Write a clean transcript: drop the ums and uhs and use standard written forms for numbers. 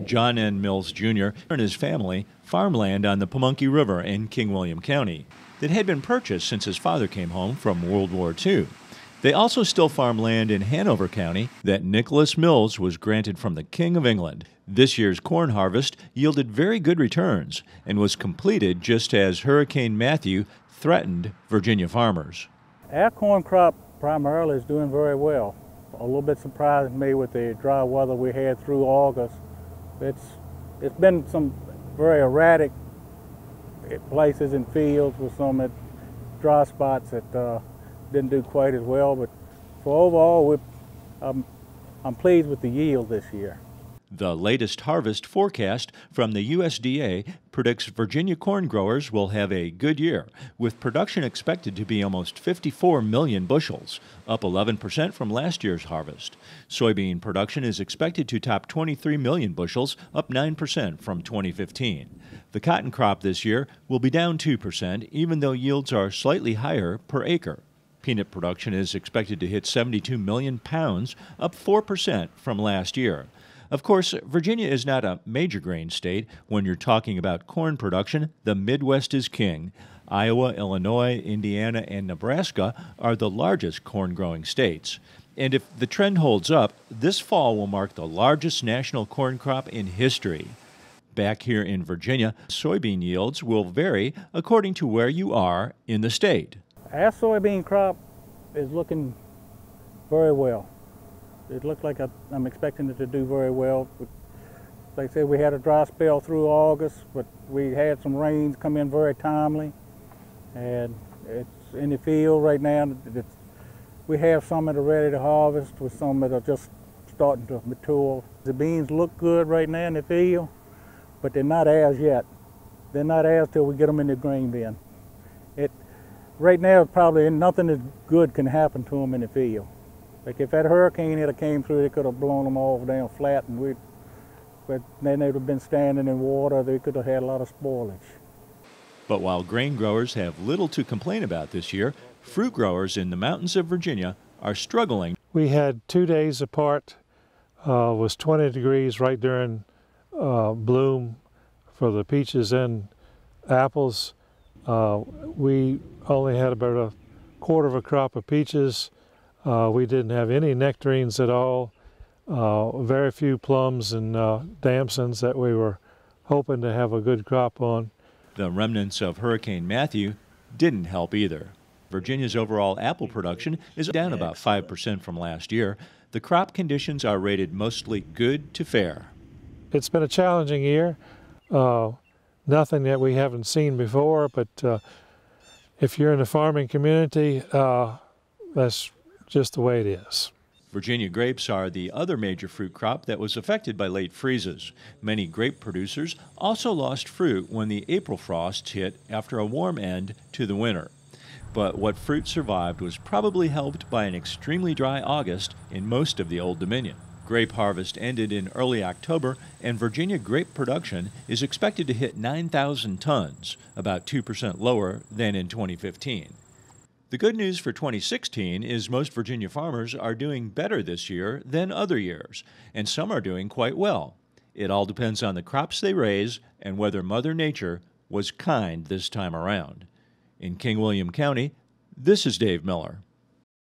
John N. Mills Jr. and his family farmland on the Pamunkey River in King William County that had been purchased since his father came home from World War II. They also still farm land in Hanover County that Nicholas Mills was granted from the King of England. This year's corn harvest yielded very good returns and was completed just as Hurricane Matthew threatened Virginia farmers. Our corn crop primarily is doing very well. A little bit surprised me with the dry weather we had through August. It's been some very erratic places and fields with some dry spots that didn't do quite as well, but for overall, I'm pleased with the yield this year. The latest harvest forecast from the USDA predicts Virginia corn growers will have a good year, with production expected to be almost 54 million bushels, up 11% from last year's harvest. Soybean production is expected to top 23 million bushels, up 9% from 2015. The cotton crop this year will be down 2%, even though yields are slightly higher per acre. Peanut production is expected to hit 72 million pounds, up 4% from last year. Of course, Virginia is not a major grain state. When you're talking about corn production, the Midwest is king. Iowa, Illinois, Indiana, and Nebraska are the largest corn-growing states. And if the trend holds up, this fall will mark the largest national corn crop in history. Back here in Virginia, soybean yields will vary according to where you are in the state. Our soybean crop is looking very well. It looks like I'm expecting it to do very well. Like I said, we had a dry spell through August, but we had some rains come in very timely. And it's in the field right now. We have some that are ready to harvest with some that are just starting to mature. The beans look good right now in the field, but they're not as yet. They're not as till we get them in the grain bin. Right now, probably nothing as good can happen to them in the field. Like if that hurricane had came through, they could have blown them all down flat, and but then they'd have been standing in water. They could have had a lot of spoilage. But while grain growers have little to complain about this year, fruit growers in the mountains of Virginia are struggling. We had 2 days apart, was 20 degrees right during bloom for the peaches and apples. We only had about a quarter of a crop of peaches. We didn't have any nectarines at all, very few plums and damsons that we were hoping to have a good crop on. The remnants of Hurricane Matthew didn't help either. Virginia's overall apple production is down about 5% from last year. The crop conditions are rated mostly good to fair. It's been a challenging year, nothing that we haven't seen before, but if you're in the farming community, that's just the way it is. Virginia grapes are the other major fruit crop that was affected by late freezes. Many grape producers also lost fruit when the April frosts hit after a warm end to the winter. But what fruit survived was probably helped by an extremely dry August in most of the Old Dominion. Grape harvest ended in early October, and Virginia grape production is expected to hit 9,000 tons, about 2% lower than in 2015. The good news for 2016 is most Virginia farmers are doing better this year than other years, and some are doing quite well. It all depends on the crops they raise and whether Mother Nature was kind this time around. In King William County, this is Dave Miller.